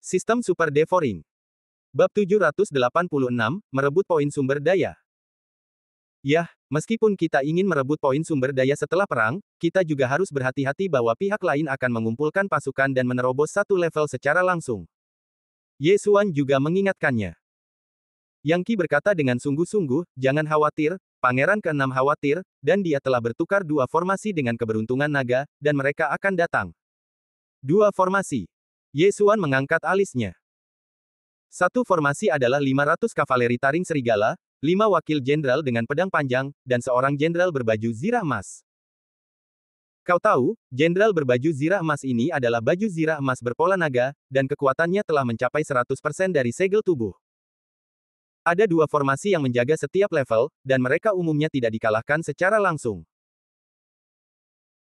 Sistem Super Devouring. Bab 786, merebut poin sumber daya. Yah, meskipun kita ingin merebut poin sumber daya setelah perang, kita juga harus berhati-hati bahwa pihak lain akan mengumpulkan pasukan dan menerobos satu level secara langsung. Ye Xuan juga mengingatkannya. Yang Qi berkata dengan sungguh-sungguh, jangan khawatir, Pangeran ke-6 khawatir, dan dia telah bertukar dua formasi dengan keberuntungan naga, dan mereka akan datang. Dua formasi. Ye Xuan mengangkat alisnya. Satu formasi adalah 500 kavaleri taring serigala, 5 wakil jenderal dengan pedang panjang, dan seorang jenderal berbaju zirah emas. Kau tahu, jenderal berbaju zirah emas ini adalah baju zirah emas berpola naga, dan kekuatannya telah mencapai 100% dari segel tubuh. Ada dua formasi yang menjaga setiap level, dan mereka umumnya tidak dikalahkan secara langsung.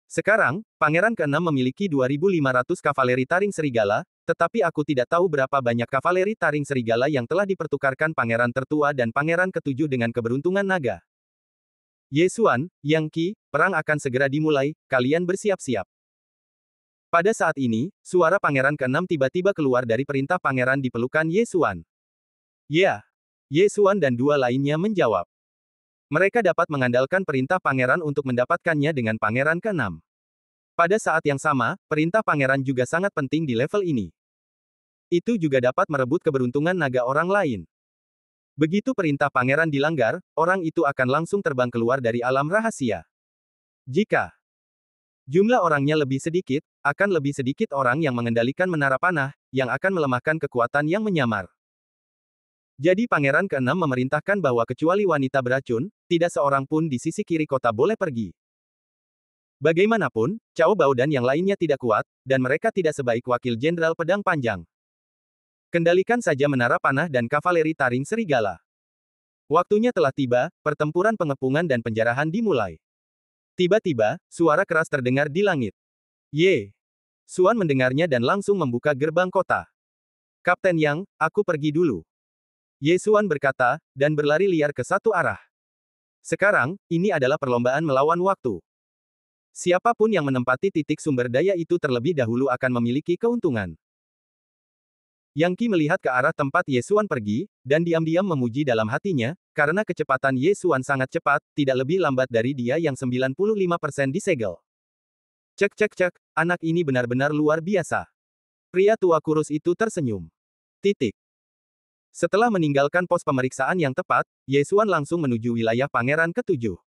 Sekarang, Pangeran ke-6 memiliki 2.500 kavaleri taring serigala, tetapi aku tidak tahu berapa banyak kavaleri taring serigala yang telah dipertukarkan Pangeran tertua dan Pangeran ke-7 dengan keberuntungan naga. Ye Xuan, Yang Qi, perang akan segera dimulai, kalian bersiap-siap. Pada saat ini, suara Pangeran ke-6 tiba-tiba keluar dari perintah Pangeran di pelukan Ye Xuan. Ya. Ye Xuan dan dua lainnya menjawab. Mereka dapat mengandalkan perintah Pangeran untuk mendapatkannya dengan Pangeran ke-6. Pada saat yang sama, perintah Pangeran juga sangat penting di level ini. Itu juga dapat merebut keberuntungan naga orang lain. Begitu perintah Pangeran dilanggar, orang itu akan langsung terbang keluar dari alam rahasia. Jika jumlah orangnya lebih sedikit, akan lebih sedikit orang yang mengendalikan menara panah, yang akan melemahkan kekuatan yang menyamar. Jadi Pangeran ke-6 memerintahkan bahwa kecuali wanita beracun, tidak seorang pun di sisi kiri kota boleh pergi. Bagaimanapun, Cao Bao dan yang lainnya tidak kuat, dan mereka tidak sebaik wakil jenderal pedang panjang. Kendalikan saja menara panah dan kavaleri taring serigala. Waktunya telah tiba, pertempuran pengepungan dan penjarahan dimulai. Tiba-tiba, suara keras terdengar di langit. Ye Xuan mendengarnya dan langsung membuka gerbang kota. Kapten Yang, aku pergi dulu. Ye Xuan berkata, dan berlari liar ke satu arah. Sekarang, ini adalah perlombaan melawan waktu. Siapapun yang menempati titik sumber daya itu terlebih dahulu akan memiliki keuntungan. Yang Qi melihat ke arah tempat Ye Xuan pergi, dan diam-diam memuji dalam hatinya, karena kecepatan Ye Xuan sangat cepat, tidak lebih lambat dari dia yang 95% disegel. Cek, anak ini benar-benar luar biasa. Pria tua kurus itu tersenyum. Titik. Setelah meninggalkan pos pemeriksaan yang tepat, Ye Xuan langsung menuju wilayah Pangeran ke-7.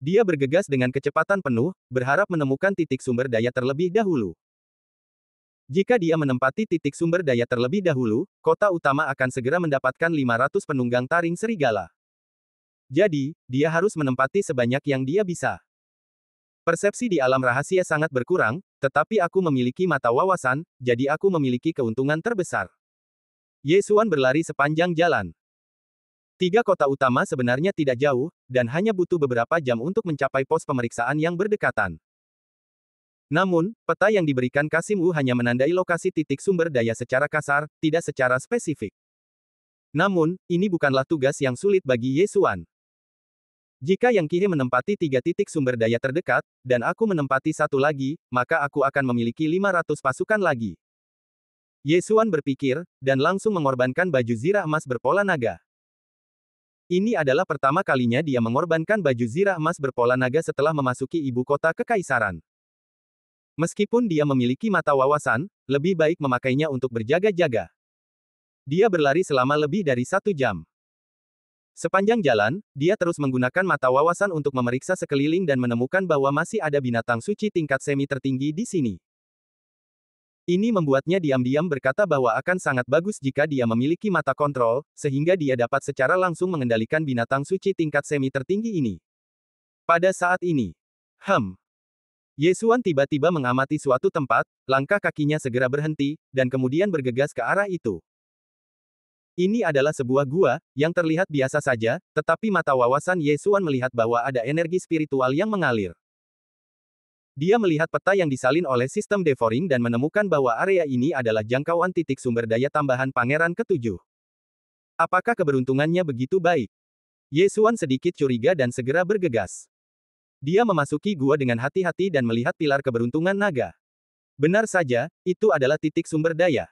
Dia bergegas dengan kecepatan penuh, berharap menemukan titik sumber daya terlebih dahulu. Jika dia menempati titik sumber daya terlebih dahulu, kota utama akan segera mendapatkan 500 penunggang taring serigala. Jadi, dia harus menempati sebanyak yang dia bisa. Persepsi di alam rahasia sangat berkurang, tetapi aku memiliki mata wawasan, jadi aku memiliki keuntungan terbesar. Ye Xuan berlari sepanjang jalan. Tiga kota utama sebenarnya tidak jauh, dan hanya butuh beberapa jam untuk mencapai pos pemeriksaan yang berdekatan. Namun, peta yang diberikan Kasim Wu hanya menandai lokasi titik sumber daya secara kasar, tidak secara spesifik. Namun, ini bukanlah tugas yang sulit bagi Ye Xuan. Jika Yang Qi menempati 3 titik sumber daya terdekat, dan aku menempati satu lagi, maka aku akan memiliki 500 pasukan lagi. Ye Xuan berpikir, dan langsung mengorbankan baju zirah emas berpola naga. Ini adalah pertama kalinya dia mengorbankan baju zirah emas berpola naga setelah memasuki ibu kota kekaisaran. Meskipun dia memiliki mata wawasan, lebih baik memakainya untuk berjaga-jaga. Dia berlari selama lebih dari 1 jam. Sepanjang jalan, dia terus menggunakan mata wawasan untuk memeriksa sekeliling dan menemukan bahwa masih ada binatang suci tingkat semi tertinggi di sini. Ini membuatnya diam-diam berkata bahwa akan sangat bagus jika dia memiliki mata kontrol, sehingga dia dapat secara langsung mengendalikan binatang suci tingkat semi tertinggi ini. Pada saat ini, Ye Xuan tiba-tiba mengamati suatu tempat, langkah kakinya segera berhenti, dan kemudian bergegas ke arah itu. Ini adalah sebuah gua, yang terlihat biasa saja, tetapi mata wawasan Ye Xuan melihat bahwa ada energi spiritual yang mengalir. Dia melihat peta yang disalin oleh sistem devouring dan menemukan bahwa area ini adalah jangkauan titik sumber daya tambahan Pangeran ke-7. Apakah keberuntungannya begitu baik? Ye Xuan sedikit curiga dan segera bergegas. Dia memasuki gua dengan hati-hati dan melihat pilar keberuntungan naga. Benar saja, itu adalah titik sumber daya.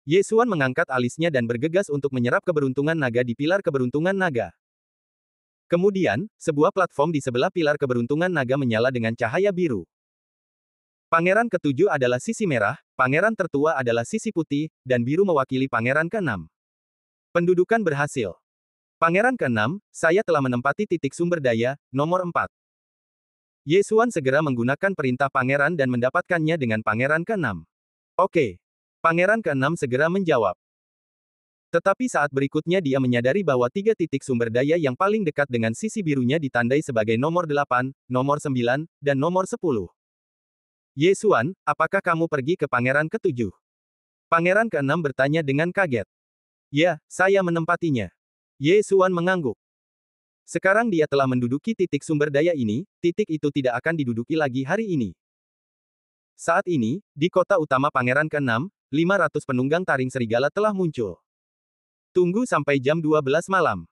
Ye Xuan mengangkat alisnya dan bergegas untuk menyerap keberuntungan naga di pilar keberuntungan naga. Kemudian, sebuah platform di sebelah pilar keberuntungan naga menyala dengan cahaya biru. Pangeran ketujuh adalah sisi merah, pangeran tertua adalah sisi putih, dan biru mewakili pangeran keenam. Pendudukan berhasil. Pangeran keenam, saya telah menempati titik sumber daya, nomor 4. Ye Xuan segera menggunakan perintah pangeran dan mendapatkannya dengan pangeran keenam. Oke. Pangeran keenam segera menjawab. Tetapi saat berikutnya dia menyadari bahwa 3 titik sumber daya yang paling dekat dengan sisi birunya ditandai sebagai nomor 8, nomor 9, dan nomor 10. Ye Xuan, apakah kamu pergi ke pangeran ketujuh? Pangeran keenam bertanya dengan kaget. Ya, saya menempatinya. Ye Xuan mengangguk. Sekarang dia telah menduduki titik sumber daya ini, titik itu tidak akan diduduki lagi hari ini. Saat ini, di kota utama pangeran keenam, 500 penunggang taring serigala telah muncul. Tunggu sampai jam 12 malam.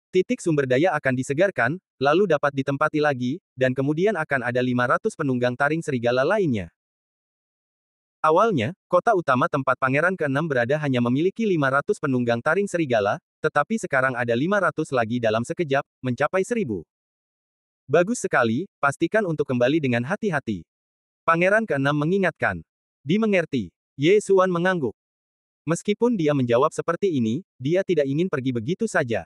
Titik sumber daya akan disegarkan, lalu dapat ditempati lagi, dan kemudian akan ada 500 penunggang taring serigala lainnya. Awalnya, kota utama tempat pangeran keenam berada hanya memiliki 500 penunggang taring serigala, tetapi sekarang ada 500 lagi dalam sekejap, mencapai 1000. Bagus sekali, pastikan untuk kembali dengan hati-hati. Pangeran keenam mengingatkan. Dimengerti. Ye Xuan mengangguk. Meskipun dia menjawab seperti ini, dia tidak ingin pergi begitu saja.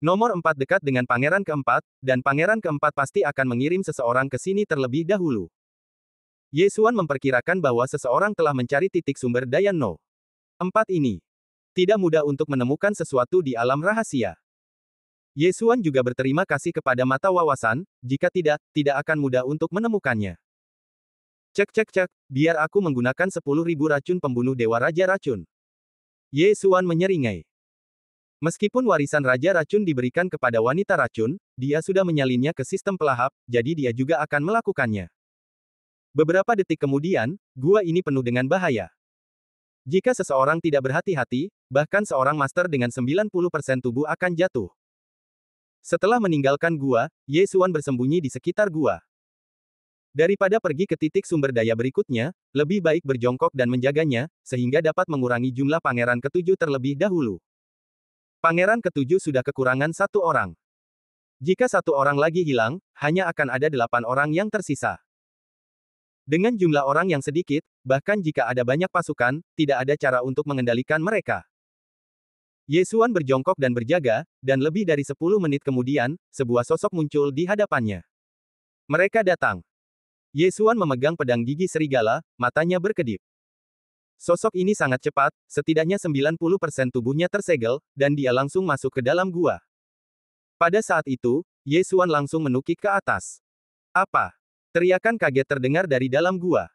Nomor 4 dekat dengan pangeran keempat, dan pangeran keempat pasti akan mengirim seseorang ke sini terlebih dahulu. Ye Xuan memperkirakan bahwa seseorang telah mencari titik sumber daya No. 4 ini. Tidak mudah untuk menemukan sesuatu di alam rahasia. Ye Xuan juga berterima kasih kepada mata wawasan, jika tidak, tidak akan mudah untuk menemukannya. Cek, biar aku menggunakan 10.000 racun pembunuh Dewa Raja Racun. Ye Xuan menyeringai. Meskipun warisan Raja Racun diberikan kepada wanita racun, dia sudah menyalinnya ke sistem pelahap, jadi dia juga akan melakukannya. Beberapa detik kemudian, gua ini penuh dengan bahaya. Jika seseorang tidak berhati-hati, bahkan seorang master dengan 90% tubuh akan jatuh. Setelah meninggalkan gua, Ye Xuan bersembunyi di sekitar gua. Daripada pergi ke titik sumber daya berikutnya, lebih baik berjongkok dan menjaganya, sehingga dapat mengurangi jumlah pangeran ketujuh terlebih dahulu. Pangeran ketujuh sudah kekurangan 1 orang. Jika 1 orang lagi hilang, hanya akan ada 8 orang yang tersisa. Dengan jumlah orang yang sedikit, bahkan jika ada banyak pasukan, tidak ada cara untuk mengendalikan mereka. Ye Xuan berjongkok dan berjaga, dan lebih dari 10 menit kemudian, sebuah sosok muncul di hadapannya. Mereka datang. Ye Xuan memegang pedang gigi serigala, matanya berkedip. Sosok ini sangat cepat, setidaknya 90% tubuhnya tersegel, dan dia langsung masuk ke dalam gua. Pada saat itu, Ye Xuan langsung menukik ke atas. Apa? Teriakan kaget terdengar dari dalam gua.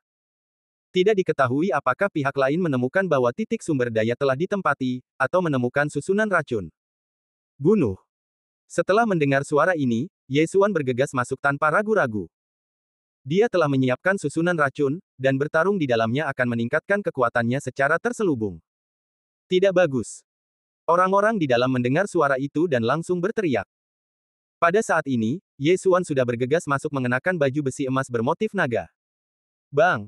Tidak diketahui apakah pihak lain menemukan bahwa titik sumber daya telah ditempati, atau menemukan susunan racun. Bunuh. Setelah mendengar suara ini, Ye Xuan bergegas masuk tanpa ragu-ragu. Dia telah menyiapkan susunan racun, dan bertarung di dalamnya akan meningkatkan kekuatannya secara terselubung. Tidak bagus. Orang-orang di dalam mendengar suara itu dan langsung berteriak. Pada saat ini, Ye Xuan sudah bergegas masuk mengenakan baju besi emas bermotif naga. Bang!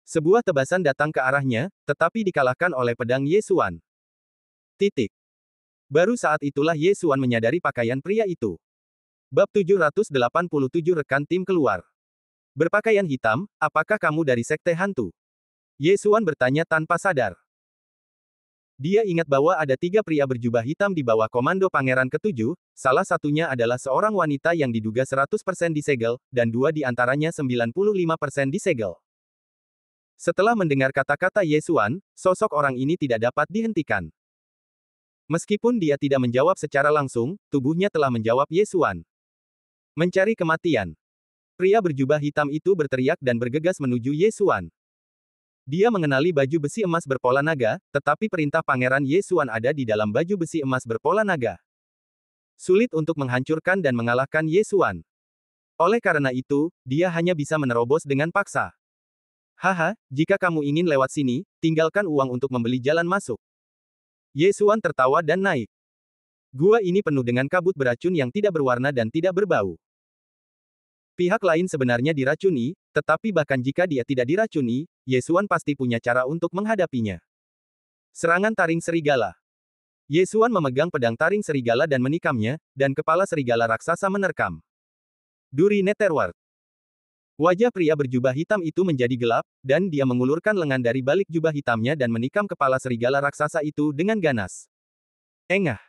Sebuah tebasan datang ke arahnya, tetapi dikalahkan oleh pedang Ye Xuan. Titik. Baru saat itulah Ye Xuan menyadari pakaian pria itu. Bab 787 rekan tim keluar. Berpakaian hitam, apakah kamu dari sekte hantu? Ye Xuan bertanya tanpa sadar. Dia ingat bahwa ada 3 pria berjubah hitam di bawah komando pangeran ketujuh, salah satunya adalah seorang wanita yang diduga 100% disegel, dan 2 di antaranya 95% disegel. Setelah mendengar kata-kata Ye Xuan, sosok orang ini tidak dapat dihentikan. Meskipun dia tidak menjawab secara langsung, tubuhnya telah menjawab Ye Xuan. Mencari kematian. Pria berjubah hitam itu berteriak dan bergegas menuju Ye Xuan. Dia mengenali baju besi emas berpola naga, tetapi perintah Pangeran Ye Xuan ada di dalam baju besi emas berpola naga. Sulit untuk menghancurkan dan mengalahkan Ye Xuan. Oleh karena itu, dia hanya bisa menerobos dengan paksa. Haha, jika kamu ingin lewat sini, tinggalkan uang untuk membeli jalan masuk. Ye Xuan tertawa dan naik. Gua ini penuh dengan kabut beracun yang tidak berwarna dan tidak berbau. Pihak lain sebenarnya diracuni, tetapi bahkan jika dia tidak diracuni, Ye Xuan pasti punya cara untuk menghadapinya. Serangan taring serigala. Ye Xuan memegang pedang taring serigala dan menikamnya, dan kepala serigala raksasa menerkam. Duri Netherworld. Wajah pria berjubah hitam itu menjadi gelap, dan dia mengulurkan lengan dari balik jubah hitamnya dan menikam kepala serigala raksasa itu dengan ganas. Engah.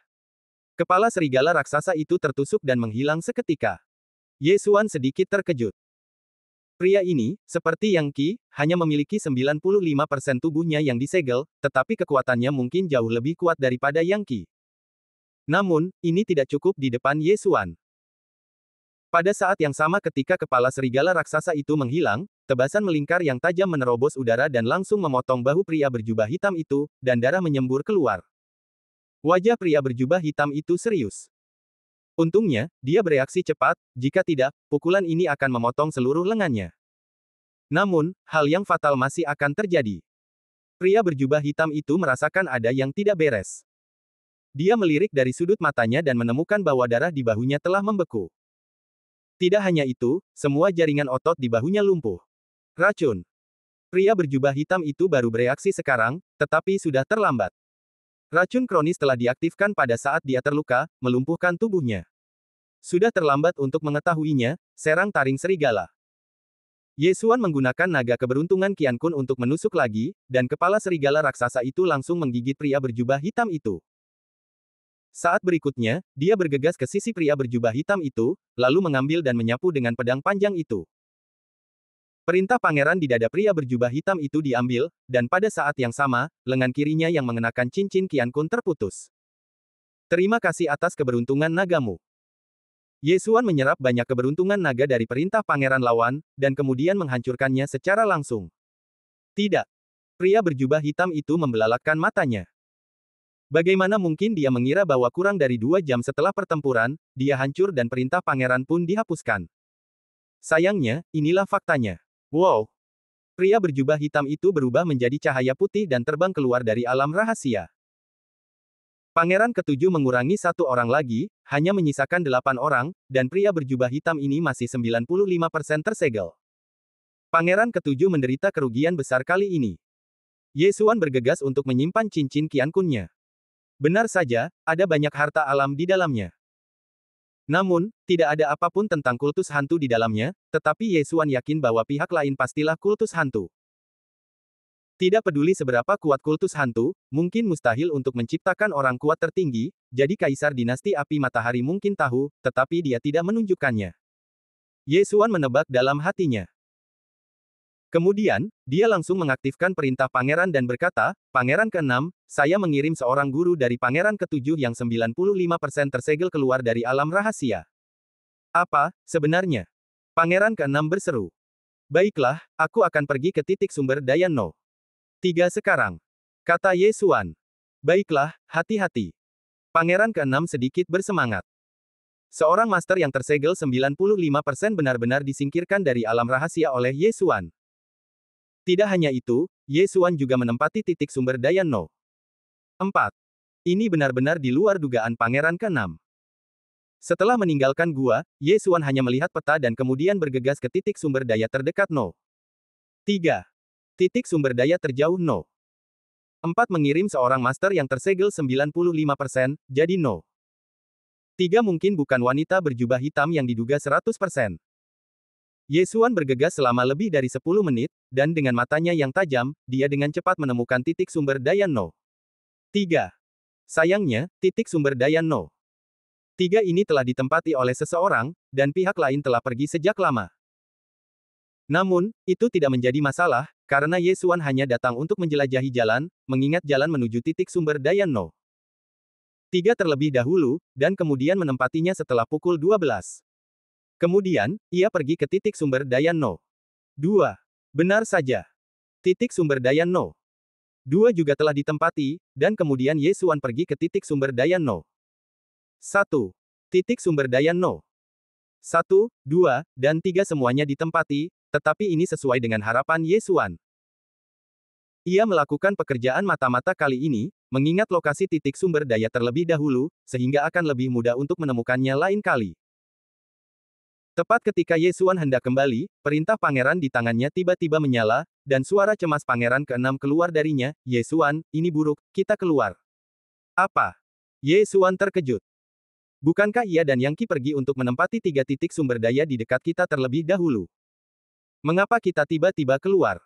Kepala serigala raksasa itu tertusuk dan menghilang seketika. Ye Xuan sedikit terkejut. Pria ini, seperti Yang Qi, hanya memiliki 95% tubuhnya yang disegel, tetapi kekuatannya mungkin jauh lebih kuat daripada Yang Qi. Namun, ini tidak cukup di depan Ye Xuan. Pada saat yang sama ketika kepala serigala raksasa itu menghilang, tebasan melingkar yang tajam menerobos udara dan langsung memotong bahu pria berjubah hitam itu, dan darah menyembur keluar. Wajah pria berjubah hitam itu serius. Untungnya, dia bereaksi cepat, jika tidak, pukulan ini akan memotong seluruh lengannya. Namun, hal yang fatal masih akan terjadi. Pria berjubah hitam itu merasakan ada yang tidak beres. Dia melirik dari sudut matanya dan menemukan bahwa darah di bahunya telah membeku. Tidak hanya itu, semua jaringan otot di bahunya lumpuh. Racun. Pria berjubah hitam itu baru bereaksi sekarang, tetapi sudah terlambat. Racun kronis telah diaktifkan pada saat dia terluka, melumpuhkan tubuhnya. Sudah terlambat untuk mengetahuinya, serang taring serigala. Ye Xuan menggunakan naga keberuntungan Qian Kun untuk menusuk lagi, dan kepala serigala raksasa itu langsung menggigit pria berjubah hitam itu. Saat berikutnya, dia bergegas ke sisi pria berjubah hitam itu, lalu mengambil dan menyapu dengan pedang panjang itu. Perintah pangeran di dada pria berjubah hitam itu diambil, dan pada saat yang sama, lengan kirinya yang mengenakan cincin Qian Kun terputus. Terima kasih atas keberuntungan nagamu. Ye Xuan menyerap banyak keberuntungan naga dari perintah pangeran lawan, dan kemudian menghancurkannya secara langsung. Tidak. Pria berjubah hitam itu membelalakkan matanya. Bagaimana mungkin dia mengira bahwa kurang dari 2 jam setelah pertempuran, dia hancur dan perintah pangeran pun dihapuskan. Sayangnya, inilah faktanya. Wow! Pria berjubah hitam itu berubah menjadi cahaya putih dan terbang keluar dari alam rahasia. Pangeran ketujuh mengurangi 1 orang lagi, hanya menyisakan 8 orang, dan pria berjubah hitam ini masih 95% tersegel. Pangeran ketujuh menderita kerugian besar kali ini. Ye Xuan bergegas untuk menyimpan cincin Qian Kunnya. Benar saja, ada banyak harta alam di dalamnya. Namun, tidak ada apapun tentang kultus hantu di dalamnya, tetapi Ye Xuan yakin bahwa pihak lain pastilah kultus hantu. Tidak peduli seberapa kuat kultus hantu, mungkin mustahil untuk menciptakan orang kuat tertinggi, jadi Kaisar Dinasti Api Matahari mungkin tahu, tetapi dia tidak menunjukkannya. Ye Xuan menebak dalam hatinya. Kemudian, dia langsung mengaktifkan perintah pangeran dan berkata, Pangeran ke-6, saya mengirim seorang guru dari pangeran ke-7 yang 95% tersegel keluar dari alam rahasia. Apa, sebenarnya? Pangeran ke-6 berseru. Baiklah, aku akan pergi ke titik sumber daya No. 3 sekarang. Kata Ye Xuan. Baiklah, hati-hati. Pangeran ke-6 sedikit bersemangat. Seorang master yang tersegel 95% benar-benar disingkirkan dari alam rahasia oleh Ye Xuan. Tidak hanya itu, Ye Xuan juga menempati titik sumber daya No. 4. Ini benar-benar di luar dugaan Pangeran ke-6. Setelah meninggalkan gua, Ye Xuan hanya melihat peta dan kemudian bergegas ke titik sumber daya terdekat No. 3. Titik sumber daya terjauh No. 4 mengirim seorang master yang tersegel 95%, jadi No. 3 mungkin bukan wanita berjubah hitam yang diduga 100%. Ye Xuan bergegas selama lebih dari 10 menit, dan dengan matanya yang tajam, dia dengan cepat menemukan titik sumber daya No. 3. Sayangnya, titik sumber daya No. 3 ini telah ditempati oleh seseorang, dan pihak lain telah pergi sejak lama. Namun, itu tidak menjadi masalah, karena Ye Xuan hanya datang untuk menjelajahi jalan, mengingat jalan menuju titik sumber daya No. 3 terlebih dahulu, dan kemudian menempatinya setelah pukul 12. Kemudian, ia pergi ke titik sumber daya No. 2. Benar saja. Titik sumber daya No. 2 juga telah ditempati, dan kemudian Ye Xuan pergi ke titik sumber daya No. 1. Titik sumber daya No. 1, 2, dan 3 semuanya ditempati, tetapi ini sesuai dengan harapan Ye Xuan. Ia melakukan pekerjaan mata-mata kali ini, mengingat lokasi titik sumber daya terlebih dahulu, sehingga akan lebih mudah untuk menemukannya lain kali. Tepat ketika Ye Xuan hendak kembali, perintah pangeran di tangannya tiba-tiba menyala, dan suara cemas pangeran keenam keluar darinya, "Ye Xuan, ini buruk, kita keluar." "Apa?" Ye Xuan terkejut. "Bukankah ia dan Yang Qi pergi untuk menempati 3 titik sumber daya di dekat kita terlebih dahulu? Mengapa kita tiba-tiba keluar?"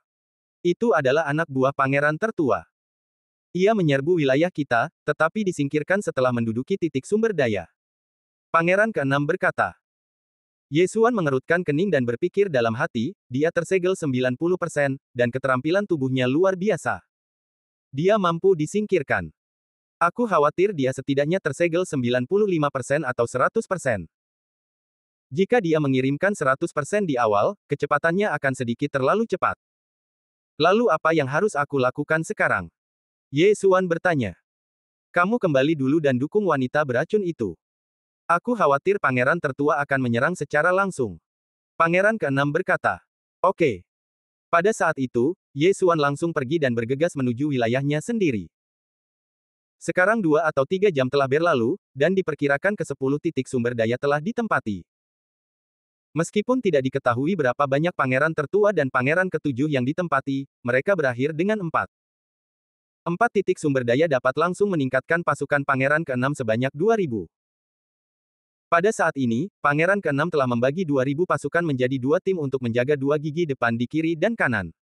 "Itu adalah anak buah pangeran tertua. Ia menyerbu wilayah kita, tetapi disingkirkan setelah menduduki titik sumber daya." Pangeran keenam berkata. Ye Xuan mengerutkan kening dan berpikir dalam hati, dia tersegel 90%, dan keterampilan tubuhnya luar biasa. Dia mampu disingkirkan. Aku khawatir dia setidaknya tersegel 95% atau 100%. Jika dia mengirimkan 100% di awal, kecepatannya akan sedikit terlalu cepat. Lalu apa yang harus aku lakukan sekarang? Ye Xuan bertanya. Kamu kembali dulu dan dukung wanita beracun itu. Aku khawatir pangeran tertua akan menyerang secara langsung. Pangeran keenam berkata. Oke. Pada saat itu, Ye Xuan langsung pergi dan bergegas menuju wilayahnya sendiri. Sekarang 2 atau 3 jam telah berlalu, dan diperkirakan ke-10 titik sumber daya telah ditempati. Meskipun tidak diketahui berapa banyak pangeran tertua dan pangeran ke-7 yang ditempati, mereka berakhir dengan 4. 4 titik sumber daya dapat langsung meningkatkan pasukan pangeran ke-6 sebanyak 2.000. Pada saat ini, Pangeran ke-6 telah membagi 2.000 pasukan menjadi 2 tim untuk menjaga 2 gigi depan di kiri dan kanan.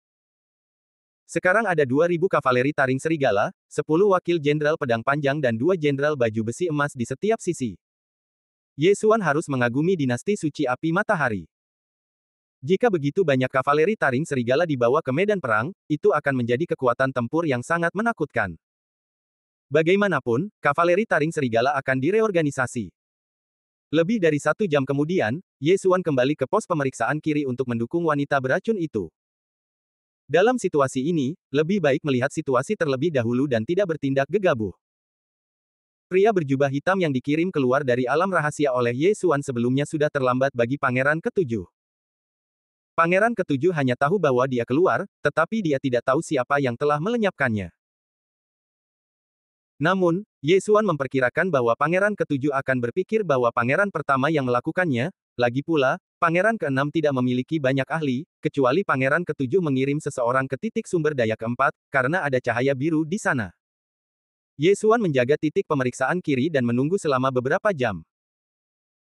Sekarang ada 2.000 kavaleri taring serigala, 10 wakil jenderal pedang panjang dan 2 jenderal baju besi emas di setiap sisi. Ye Xuan harus mengagumi dinasti suci api matahari. Jika begitu banyak kavaleri taring serigala dibawa ke medan perang, itu akan menjadi kekuatan tempur yang sangat menakutkan. Bagaimanapun, kavaleri taring serigala akan direorganisasi. Lebih dari 1 jam kemudian, Ye Xuan kembali ke pos pemeriksaan kiri untuk mendukung wanita beracun itu. Dalam situasi ini, lebih baik melihat situasi terlebih dahulu dan tidak bertindak gegabah. Pria berjubah hitam yang dikirim keluar dari alam rahasia oleh Ye Xuan sebelumnya sudah terlambat bagi Pangeran ke-7. Pangeran ke-7 hanya tahu bahwa dia keluar, tetapi dia tidak tahu siapa yang telah melenyapkannya. Namun, Ye Xuan memperkirakan bahwa Pangeran ke-7 akan berpikir bahwa Pangeran pertama yang melakukannya. Lagi pula, Pangeran ke-6 tidak memiliki banyak ahli, kecuali Pangeran ke-7 mengirim seseorang ke titik sumber daya ke-4, karena ada cahaya biru di sana. Ye Xuan menjaga titik pemeriksaan kiri dan menunggu selama beberapa jam.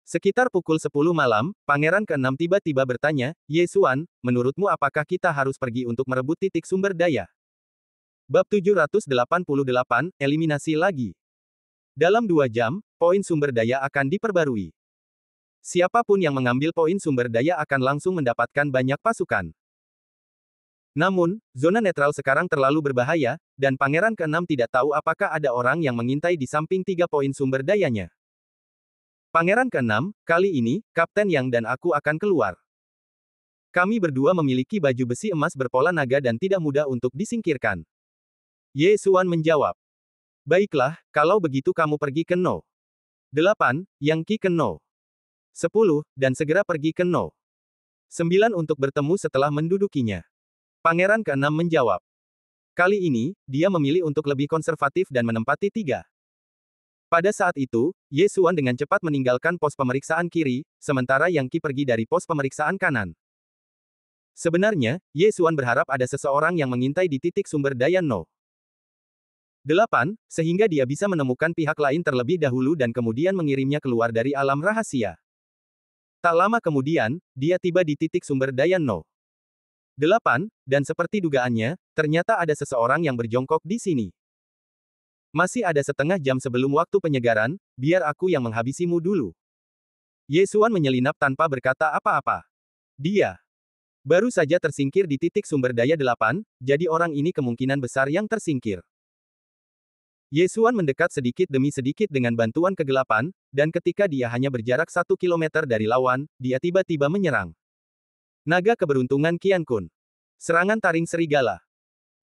Sekitar pukul 10 malam, Pangeran ke-6 tiba-tiba bertanya, Ye Xuan, menurutmu apakah kita harus pergi untuk merebut titik sumber daya? Bab 788, Eliminasi lagi. Dalam 2 jam, poin sumber daya akan diperbarui. Siapapun yang mengambil poin sumber daya akan langsung mendapatkan banyak pasukan. Namun, zona netral sekarang terlalu berbahaya, dan Pangeran ke-6 tidak tahu apakah ada orang yang mengintai di samping 3 poin sumber dayanya. Pangeran ke-6, kali ini, Kapten Yang dan aku akan keluar. Kami berdua memiliki baju besi emas berpola naga dan tidak mudah untuk disingkirkan. Ye Xuan menjawab. Baiklah, kalau begitu kamu pergi ke No. 8, Yang Qi ke No. 10, dan segera pergi ke No. 9 untuk bertemu setelah mendudukinya. Pangeran ke-6 menjawab. Kali ini, dia memilih untuk lebih konservatif dan menempati 3. Pada saat itu, Ye Xuan dengan cepat meninggalkan pos pemeriksaan kiri, sementara Yang Qi pergi dari pos pemeriksaan kanan. Sebenarnya, Ye Xuan berharap ada seseorang yang mengintai di titik sumber daya No. 8, sehingga dia bisa menemukan pihak lain terlebih dahulu dan kemudian mengirimnya keluar dari alam rahasia. Tak lama kemudian, dia tiba di titik sumber daya No. 8, dan seperti dugaannya, ternyata ada seseorang yang berjongkok di sini. Masih ada setengah jam sebelum waktu penyegaran, biar aku yang menghabisimu dulu. Ye Xuan menyelinap tanpa berkata apa-apa. Dia baru saja tersingkir di titik sumber daya 8, jadi orang ini kemungkinan besar yang tersingkir. Ye Xuan mendekat sedikit demi sedikit dengan bantuan kegelapan, dan ketika dia hanya berjarak 1 kilometer dari lawan, dia tiba-tiba menyerang. Naga keberuntungan Qian Kun. Serangan taring serigala.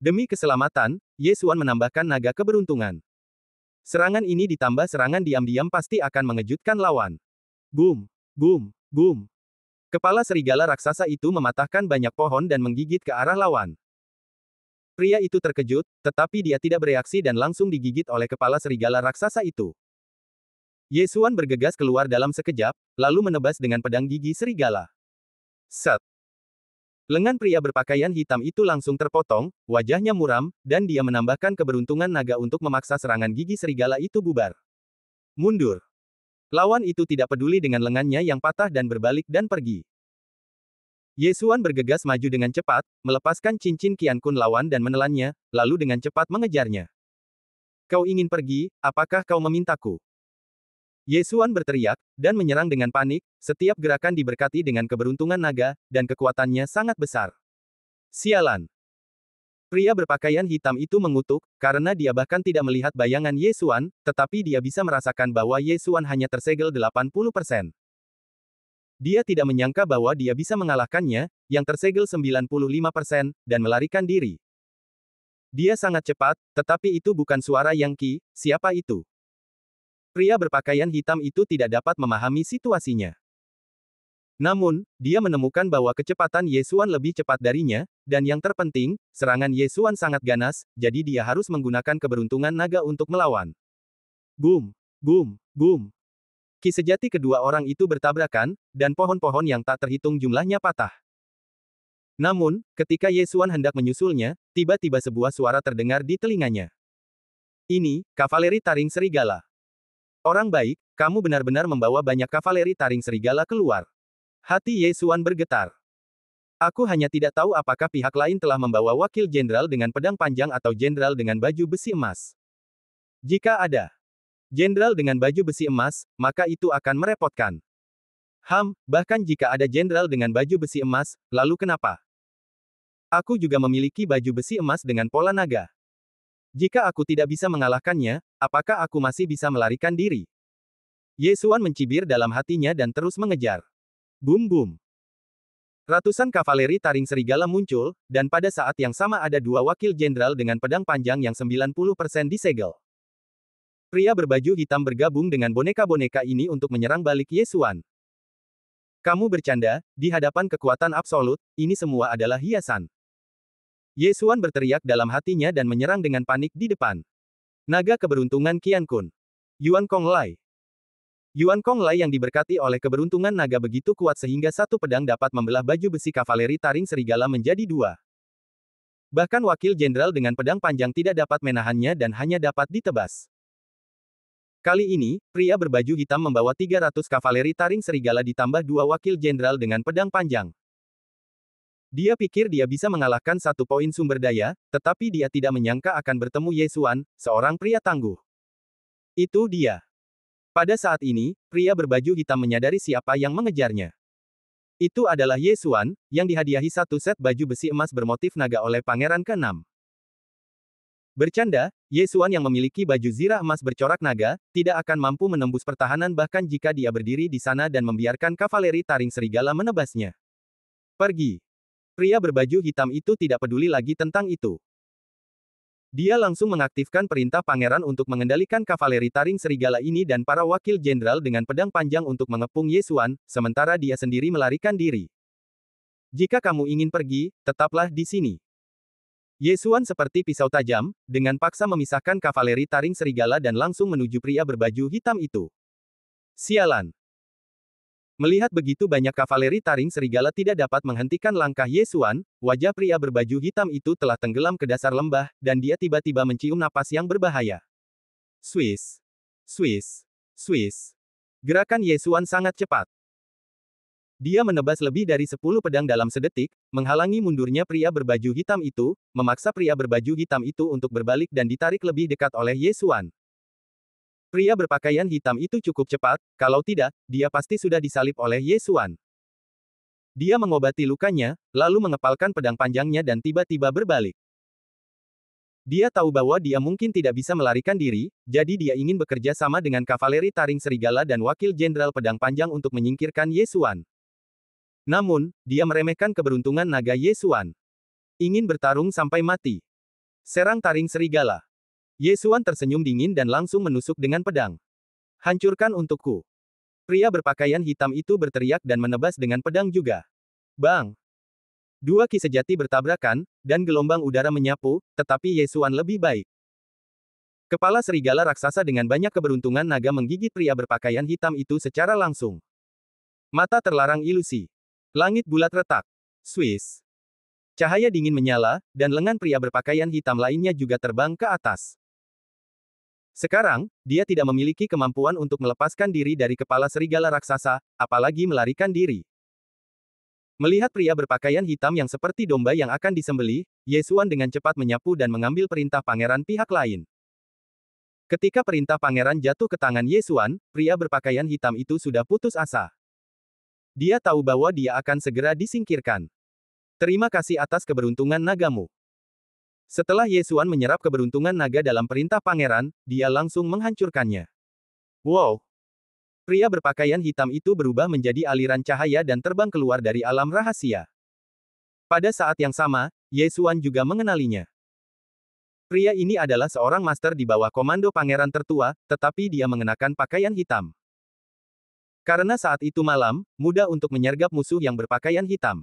Demi keselamatan, Ye Xuan menambahkan naga keberuntungan. Serangan ini ditambah serangan diam-diam pasti akan mengejutkan lawan. Boom, boom, boom. Kepala serigala raksasa itu mematahkan banyak pohon dan menggigit ke arah lawan. Pria itu terkejut, tetapi dia tidak bereaksi dan langsung digigit oleh kepala serigala raksasa itu. Ye Xuan bergegas keluar dalam sekejap, lalu menebas dengan pedang gigi serigala. Set! Lengan pria berpakaian hitam itu langsung terpotong, wajahnya muram, dan dia menambahkan keberuntungan naga untuk memaksa serangan gigi serigala itu bubar. Mundur! Lawan itu tidak peduli dengan lengannya yang patah dan berbalik dan pergi. Ye Xuan bergegas maju dengan cepat, melepaskan cincin Qian Kun lawan dan menelannya, lalu dengan cepat mengejarnya. Kau ingin pergi, apakah kau memintaku? Ye Xuan berteriak, dan menyerang dengan panik, setiap gerakan diberkati dengan keberuntungan naga, dan kekuatannya sangat besar. Sialan! Pria berpakaian hitam itu mengutuk, karena dia bahkan tidak melihat bayangan Ye Xuan, tetapi dia bisa merasakan bahwa Ye Xuan hanya tersegel 80%. Dia tidak menyangka bahwa dia bisa mengalahkannya, yang tersegel 95%, dan melarikan diri. Dia sangat cepat, tetapi itu bukan suara Yang Qi, siapa itu? Pria berpakaian hitam itu tidak dapat memahami situasinya. Namun, dia menemukan bahwa kecepatan Ye Xuan lebih cepat darinya, dan yang terpenting, serangan Ye Xuan sangat ganas, jadi dia harus menggunakan keberuntungan naga untuk melawan. Boom! Boom! Boom! Ki sejati kedua orang itu bertabrakan, dan pohon-pohon yang tak terhitung jumlahnya patah. Namun, ketika Ye Xuan hendak menyusulnya, tiba-tiba sebuah suara terdengar di telinganya. Ini, kavaleri taring serigala. Orang baik, kamu benar-benar membawa banyak kavaleri taring serigala keluar. Hati Ye Xuan bergetar. Aku hanya tidak tahu apakah pihak lain telah membawa wakil jenderal dengan pedang panjang atau jenderal dengan baju besi emas. Jika ada jenderal dengan baju besi emas, maka itu akan merepotkan. Bahkan jika ada jenderal dengan baju besi emas, lalu kenapa? Aku juga memiliki baju besi emas dengan pola naga. Jika aku tidak bisa mengalahkannya, apakah aku masih bisa melarikan diri? Ye Xuan mencibir dalam hatinya dan terus mengejar. Boom boom. Ratusan kavaleri taring serigala muncul, dan pada saat yang sama ada dua wakil jenderal dengan pedang panjang yang 90% disegel. Pria berbaju hitam bergabung dengan boneka-boneka ini untuk menyerang balik Ye Xuan. Kamu bercanda, di hadapan kekuatan absolut, ini semua adalah hiasan. Ye Xuan berteriak dalam hatinya dan menyerang dengan panik di depan. Naga keberuntungan Qian Kun. Yuan Kong Lai. Yuan Kong Lai yang diberkati oleh keberuntungan naga begitu kuat sehingga satu pedang dapat membelah baju besi kavaleri taring serigala menjadi dua. Bahkan wakil jenderal dengan pedang panjang tidak dapat menahannya dan hanya dapat ditebas. Kali ini, pria berbaju hitam membawa 300 kavaleri taring serigala ditambah dua wakil jenderal dengan pedang panjang. Dia pikir dia bisa mengalahkan satu poin sumber daya, tetapi dia tidak menyangka akan bertemu Ye Xuan, seorang pria tangguh. Itu dia. Pada saat ini, pria berbaju hitam menyadari siapa yang mengejarnya. Itu adalah Ye Xuan, yang dihadiahi satu set baju besi emas bermotif naga oleh Pangeran ke-6. Bercanda, Ye Xuan yang memiliki baju zirah emas bercorak naga, tidak akan mampu menembus pertahanan bahkan jika dia berdiri di sana dan membiarkan kavaleri taring serigala menebasnya. Pergi. Pria berbaju hitam itu tidak peduli lagi tentang itu. Dia langsung mengaktifkan perintah pangeran untuk mengendalikan kavaleri taring serigala ini dan para wakil jenderal dengan pedang panjang untuk mengepung Ye Xuan, sementara dia sendiri melarikan diri. Jika kamu ingin pergi, tetaplah di sini. Ye Xuan seperti pisau tajam, dengan paksa memisahkan kavaleri taring serigala dan langsung menuju pria berbaju hitam itu. Sialan! Melihat begitu banyak kavaleri taring serigala tidak dapat menghentikan langkah Ye Xuan, wajah pria berbaju hitam itu telah tenggelam ke dasar lembah, dan dia tiba-tiba mencium napas yang berbahaya. Swiss! Swiss! Swiss! Gerakan Ye Xuan sangat cepat. Dia menebas lebih dari 10 pedang dalam sedetik, menghalangi mundurnya pria berbaju hitam itu, memaksa pria berbaju hitam itu untuk berbalik dan ditarik lebih dekat oleh Ye Xuan. Pria berpakaian hitam itu cukup cepat, kalau tidak, dia pasti sudah disalib oleh Ye Xuan. Dia mengobati lukanya, lalu mengepalkan pedang panjangnya dan tiba-tiba berbalik. Dia tahu bahwa dia mungkin tidak bisa melarikan diri, jadi dia ingin bekerja sama dengan kavaleri taring serigala dan wakil jenderal pedang panjang untuk menyingkirkan Ye Xuan. Namun, dia meremehkan keberuntungan naga Ye Xuan. Ingin bertarung sampai mati. Serang taring serigala. Ye Xuan tersenyum dingin dan langsung menusuk dengan pedang. Hancurkan untukku. Pria berpakaian hitam itu berteriak dan menebas dengan pedang juga. Bang! Dua ki sejati bertabrakan, dan gelombang udara menyapu, tetapi Ye Xuan lebih baik. Kepala serigala raksasa dengan banyak keberuntungan naga menggigit pria berpakaian hitam itu secara langsung. Mata terlarang ilusi. Langit bulat retak. Swiss. Cahaya dingin menyala, dan lengan pria berpakaian hitam lainnya juga terbang ke atas. Sekarang, dia tidak memiliki kemampuan untuk melepaskan diri dari kepala serigala raksasa, apalagi melarikan diri. Melihat pria berpakaian hitam yang seperti domba yang akan disembelih, Ye Xuan dengan cepat menyapu dan mengambil perintah pangeran pihak lain. Ketika perintah pangeran jatuh ke tangan Ye Xuan, pria berpakaian hitam itu sudah putus asa. Dia tahu bahwa dia akan segera disingkirkan. Terima kasih atas keberuntungan nagamu. Setelah Ye Xuan menyerap keberuntungan naga dalam perintah pangeran, dia langsung menghancurkannya. Wow! Pria berpakaian hitam itu berubah menjadi aliran cahaya dan terbang keluar dari alam rahasia. Pada saat yang sama, Ye Xuan juga mengenalinya. Pria ini adalah seorang master di bawah komando pangeran tertua, tetapi dia mengenakan pakaian hitam. Karena saat itu malam, mudah untuk menyergap musuh yang berpakaian hitam.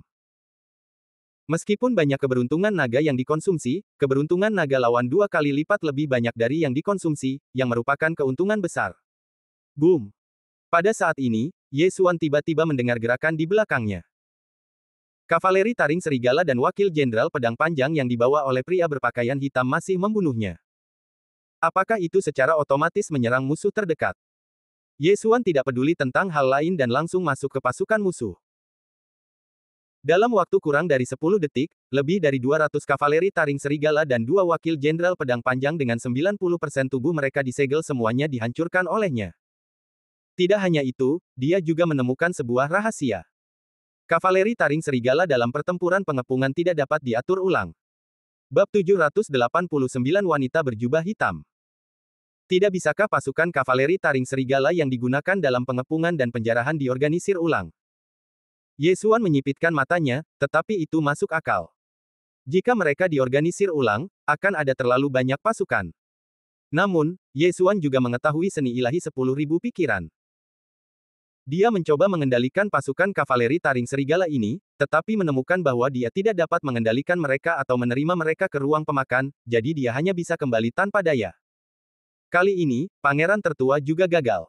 Meskipun banyak keberuntungan naga yang dikonsumsi, keberuntungan naga lawan 2 kali lipat lebih banyak dari yang dikonsumsi, yang merupakan keuntungan besar. Boom! Pada saat ini, Ye Xuan tiba-tiba mendengar gerakan di belakangnya. Kavaleri taring serigala dan wakil jenderal pedang panjang yang dibawa oleh pria berpakaian hitam masih membunuhnya. Apakah itu secara otomatis menyerang musuh terdekat? Ye Xuan tidak peduli tentang hal lain dan langsung masuk ke pasukan musuh. Dalam waktu kurang dari 10 detik, lebih dari 200 kavaleri taring serigala dan 2 wakil jenderal pedang panjang dengan 90% tubuh mereka disegel semuanya dihancurkan olehnya. Tidak hanya itu, dia juga menemukan sebuah rahasia. Kavaleri taring serigala dalam pertempuran pengepungan tidak dapat diatur ulang. Bab 789 Wanita berjubah hitam. Tidak bisakah pasukan kavaleri taring serigala yang digunakan dalam pengepungan dan penjarahan diorganisir ulang? Ye Xuan menyipitkan matanya, tetapi itu masuk akal. Jika mereka diorganisir ulang, akan ada terlalu banyak pasukan. Namun, Ye Xuan juga mengetahui seni ilahi 10.000 pikiran. Dia mencoba mengendalikan pasukan kavaleri taring serigala ini, tetapi menemukan bahwa dia tidak dapat mengendalikan mereka atau menerima mereka ke ruang pemakan, jadi dia hanya bisa kembali tanpa daya. Kali ini, pangeran tertua juga gagal.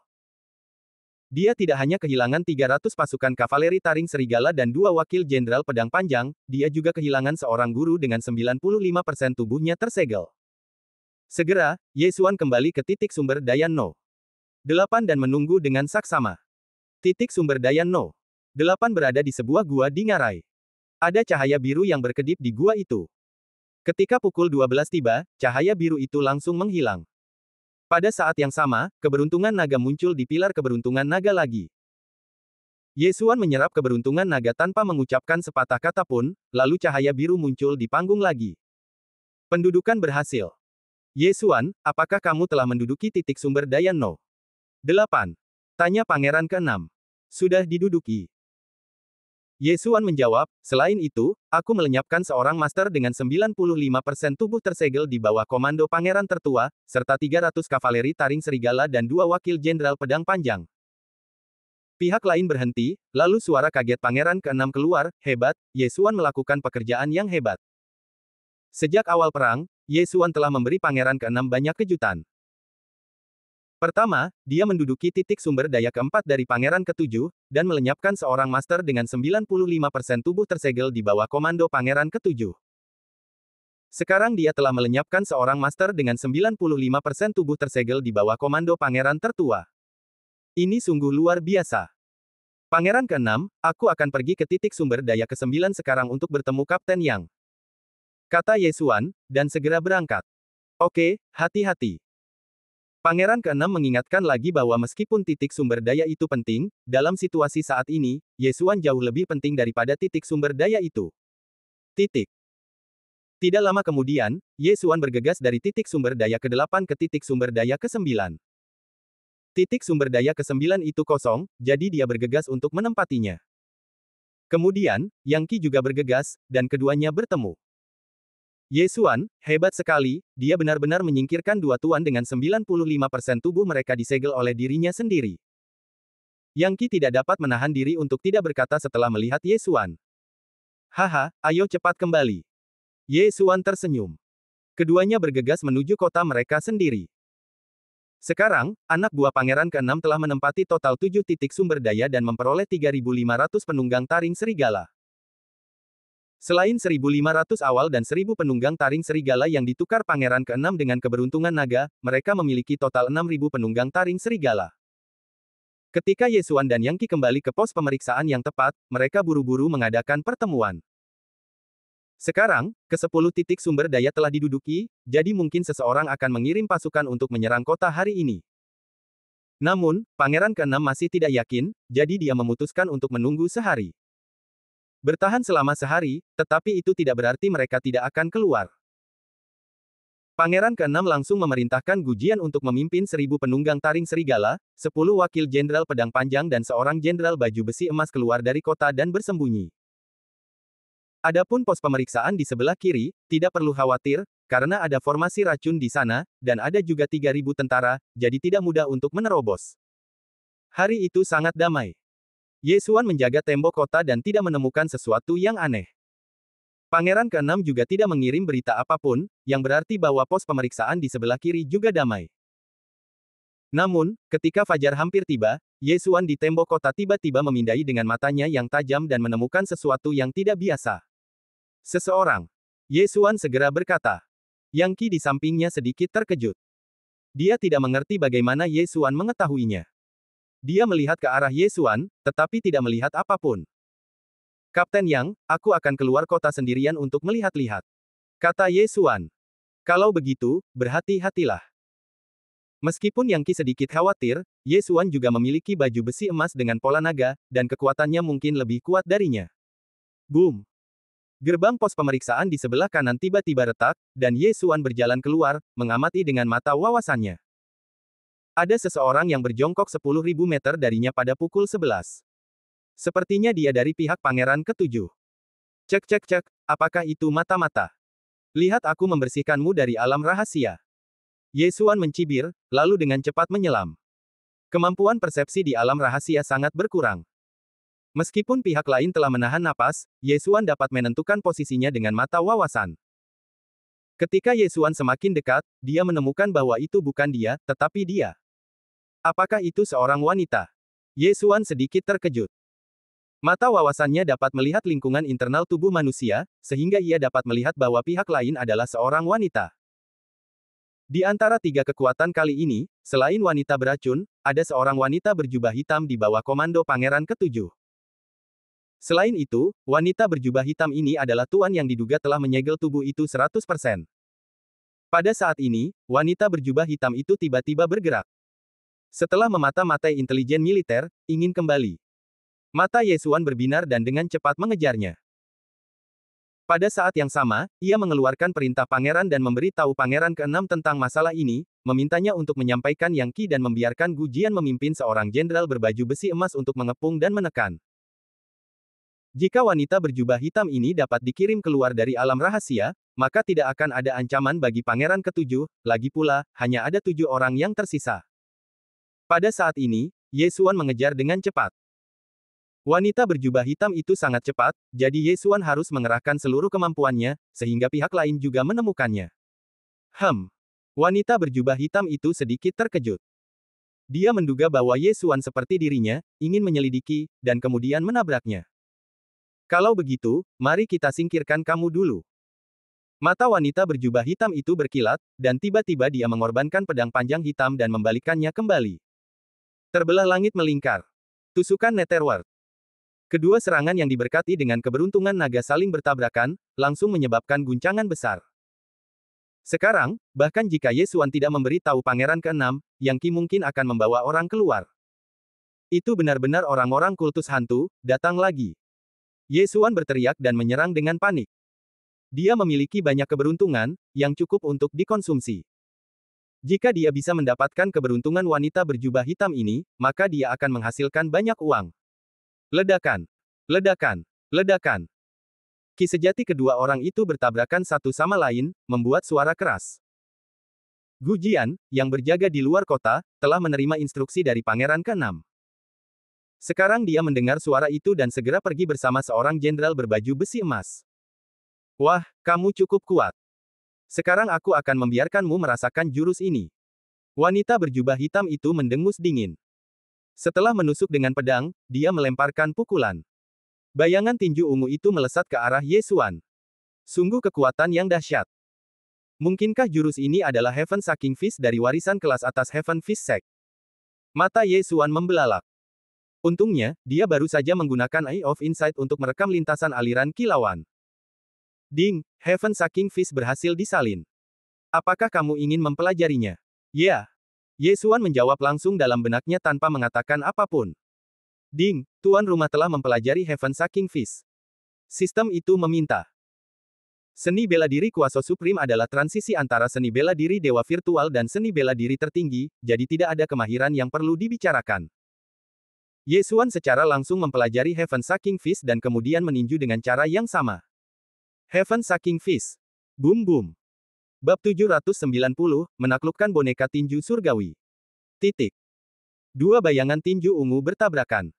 Dia tidak hanya kehilangan 300 pasukan kavaleri taring serigala dan 2 wakil jenderal pedang panjang, dia juga kehilangan seorang guru dengan 95% tubuhnya tersegel. Segera, Ye Xuan kembali ke titik sumber daya No. 8 dan menunggu dengan saksama. Titik sumber daya No. 8 berada di sebuah gua di ngarai. Ada cahaya biru yang berkedip di gua itu. Ketika pukul 12 tiba, cahaya biru itu langsung menghilang. Pada saat yang sama, keberuntungan naga muncul di pilar keberuntungan naga lagi. Ye Xuan menyerap keberuntungan naga tanpa mengucapkan sepatah kata pun, lalu cahaya biru muncul di panggung lagi. Pendudukan berhasil. Ye Xuan, apakah kamu telah menduduki titik sumber daya No. 8? Tanya pangeran ke-6. Sudah diduduki. Ye Xuan menjawab, selain itu, aku melenyapkan seorang master dengan 95% tubuh tersegel di bawah komando pangeran tertua, serta 300 kavaleri taring serigala dan 2 wakil jenderal pedang panjang. Pihak lain berhenti, lalu suara kaget pangeran ke-6 keluar, hebat, Ye Xuan melakukan pekerjaan yang hebat. Sejak awal perang, Ye Xuan telah memberi pangeran ke-6 banyak kejutan. Pertama, dia menduduki titik sumber daya keempat dari pangeran ke-7, dan melenyapkan seorang master dengan 95% tubuh tersegel di bawah komando pangeran ke-7. Sekarang dia telah melenyapkan seorang master dengan 95% tubuh tersegel di bawah komando pangeran tertua. Ini sungguh luar biasa. Pangeran ke-6, aku akan pergi ke titik sumber daya ke-9 sekarang untuk bertemu Kapten Yang. Kata Ye Xuan, dan segera berangkat. Oke, hati-hati. Pangeran ke-6 mengingatkan lagi bahwa meskipun titik sumber daya itu penting, dalam situasi saat ini, Ye Xuan jauh lebih penting daripada titik sumber daya itu. Titik. Tidak lama kemudian, Ye Xuan bergegas dari titik sumber daya ke-8 ke titik sumber daya ke-9. Titik sumber daya ke-9 itu kosong, jadi dia bergegas untuk menempatinya. Kemudian, Yang Qi juga bergegas, dan keduanya bertemu. Ye Xuan, hebat sekali, dia benar-benar menyingkirkan 2 tuan dengan 95% tubuh mereka disegel oleh dirinya sendiri. Yang Qi tidak dapat menahan diri untuk tidak berkata setelah melihat Ye Xuan. Haha, ayo cepat kembali. Ye Xuan tersenyum. Keduanya bergegas menuju kota mereka sendiri. Sekarang, anak buah pangeran ke-6 telah menempati total 7 titik sumber daya dan memperoleh 3.500 penunggang taring serigala. Selain 1.500 awal dan 1.000 penunggang taring serigala yang ditukar pangeran ke-6 dengan keberuntungan naga, mereka memiliki total 6.000 penunggang taring serigala. Ketika Yesuan dan Yang Qi kembali ke pos pemeriksaan yang tepat, mereka buru-buru mengadakan pertemuan. Sekarang, ke-10 titik sumber daya telah diduduki, jadi mungkin seseorang akan mengirim pasukan untuk menyerang kota hari ini. Namun, Pangeran ke-6 masih tidak yakin, jadi dia memutuskan untuk menunggu sehari. Bertahan selama sehari, tetapi itu tidak berarti mereka tidak akan keluar. Pangeran ke-6 langsung memerintahkan Gujian untuk memimpin 1.000 penunggang taring serigala, 10 wakil jenderal pedang panjang dan seorang jenderal baju besi emas keluar dari kota dan bersembunyi. Adapun pos pemeriksaan di sebelah kiri, tidak perlu khawatir, karena ada formasi racun di sana, dan ada juga 3.000 tentara, jadi tidak mudah untuk menerobos. Hari itu sangat damai. Yesuan menjaga tembok kota dan tidak menemukan sesuatu yang aneh. Pangeran ke-6 juga tidak mengirim berita apapun, yang berarti bahwa pos pemeriksaan di sebelah kiri juga damai. Namun, ketika fajar hampir tiba, Yesuan di tembok kota tiba-tiba memindai dengan matanya yang tajam dan menemukan sesuatu yang tidak biasa. Seseorang. Yesuan segera berkata. Yang Qi di sampingnya sedikit terkejut. Dia tidak mengerti bagaimana Yesuan mengetahuinya. Dia melihat ke arah Yesuan, tetapi tidak melihat apapun. Kapten Yang, aku akan keluar kota sendirian untuk melihat-lihat. Kata Yesuan. Kalau begitu, berhati-hatilah. Meskipun Yang Qi sedikit khawatir, Yesuan juga memiliki baju besi emas dengan pola naga, dan kekuatannya mungkin lebih kuat darinya. Boom! Gerbang pos pemeriksaan di sebelah kanan tiba-tiba retak, dan Yesuan berjalan keluar, mengamati dengan mata wawasannya. Ada seseorang yang berjongkok 10.000 meter darinya pada pukul 11. Sepertinya dia dari pihak pangeran ke-7. Cek, apakah itu mata-mata? Lihat aku membersihkanmu dari alam rahasia. Yesuan mencibir, lalu dengan cepat menyelam. Kemampuan persepsi di alam rahasia sangat berkurang. Meskipun pihak lain telah menahan napas, Yesuan dapat menentukan posisinya dengan mata wawasan. Ketika Yesuan semakin dekat, dia menemukan bahwa itu bukan dia, tetapi dia. Apakah itu seorang wanita? Yesuan sedikit terkejut. Mata wawasannya dapat melihat lingkungan internal tubuh manusia, sehingga ia dapat melihat bahwa pihak lain adalah seorang wanita. Di antara 3 kekuatan kali ini, selain wanita beracun, ada seorang wanita berjubah hitam di bawah komando Pangeran ke-7. Selain itu, wanita berjubah hitam ini adalah tuan yang diduga telah menyegel tubuh itu 100%. Pada saat ini, wanita berjubah hitam itu tiba-tiba bergerak. Setelah memata-matai intelijen militer, ingin kembali. Mata Yesuan berbinar dan dengan cepat mengejarnya. Pada saat yang sama, ia mengeluarkan perintah pangeran dan memberi tahu Pangeran ke-6 tentang masalah ini, memintanya untuk menyampaikan Yang Qi dan membiarkan Gujian memimpin seorang jenderal berbaju besi emas untuk mengepung dan menekan. Jika wanita berjubah hitam ini dapat dikirim keluar dari alam rahasia, maka tidak akan ada ancaman bagi Pangeran ke-7, lagi pula, hanya ada 7 orang yang tersisa. Pada saat ini, Yesuan mengejar dengan cepat. Wanita berjubah hitam itu sangat cepat, jadi Yesuan harus mengerahkan seluruh kemampuannya, sehingga pihak lain juga menemukannya. Wanita berjubah hitam itu sedikit terkejut. Dia menduga bahwa Yesuan seperti dirinya, ingin menyelidiki, dan kemudian menabraknya. Kalau begitu, mari kita singkirkan kamu dulu. Mata wanita berjubah hitam itu berkilat, dan tiba-tiba dia mengorbankan pedang panjang hitam dan membalikkannya kembali. Terbelah langit melingkar. Tusukan Netherworld. Kedua serangan yang diberkati dengan keberuntungan naga saling bertabrakan, langsung menyebabkan guncangan besar. Sekarang, bahkan jika Yesuan tidak memberi tahu Pangeran ke-6, Yang Qi mungkin akan membawa orang keluar. Itu benar-benar orang-orang kultus hantu, datang lagi. Yesuan berteriak dan menyerang dengan panik. Dia memiliki banyak keberuntungan, yang cukup untuk dikonsumsi. Jika dia bisa mendapatkan keberuntungan wanita berjubah hitam ini, maka dia akan menghasilkan banyak uang. Ledakan. Ledakan. Ledakan. Ki sejati kedua orang itu bertabrakan satu sama lain, membuat suara keras. Gujian, yang berjaga di luar kota, telah menerima instruksi dari Pangeran ke-6. Sekarang dia mendengar suara itu dan segera pergi bersama seorang jenderal berbaju besi emas. Wah, kamu cukup kuat. Sekarang aku akan membiarkanmu merasakan jurus ini. Wanita berjubah hitam itu mendengus dingin. Setelah menusuk dengan pedang, dia melemparkan pukulan. Bayangan tinju ungu itu melesat ke arah Ye Xuan. Sungguh kekuatan yang dahsyat. Mungkinkah jurus ini adalah Heaven Sucking Fist dari warisan kelas atas Heaven Fist Sect? Mata Ye Xuan membelalak. Untungnya, dia baru saja menggunakan Eye of Insight untuk merekam lintasan aliran kilauan. Ding, Heaven Sucking Fist berhasil disalin. Apakah kamu ingin mempelajarinya? Ya. Ye Xuan menjawab langsung dalam benaknya tanpa mengatakan apapun. Ding, tuan rumah telah mempelajari Heaven Sucking Fist. Sistem itu meminta. Seni bela diri kuasa Supreme adalah transisi antara seni bela diri dewa virtual dan seni bela diri tertinggi, jadi tidak ada kemahiran yang perlu dibicarakan. Ye Xuan secara langsung mempelajari Heaven Sucking Fist dan kemudian meninju dengan cara yang sama. Heaven Sucking Fist. Boom boom. Bab 790, menaklukkan boneka tinju surgawi. Titik. Dua bayangan tinju ungu bertabrakan.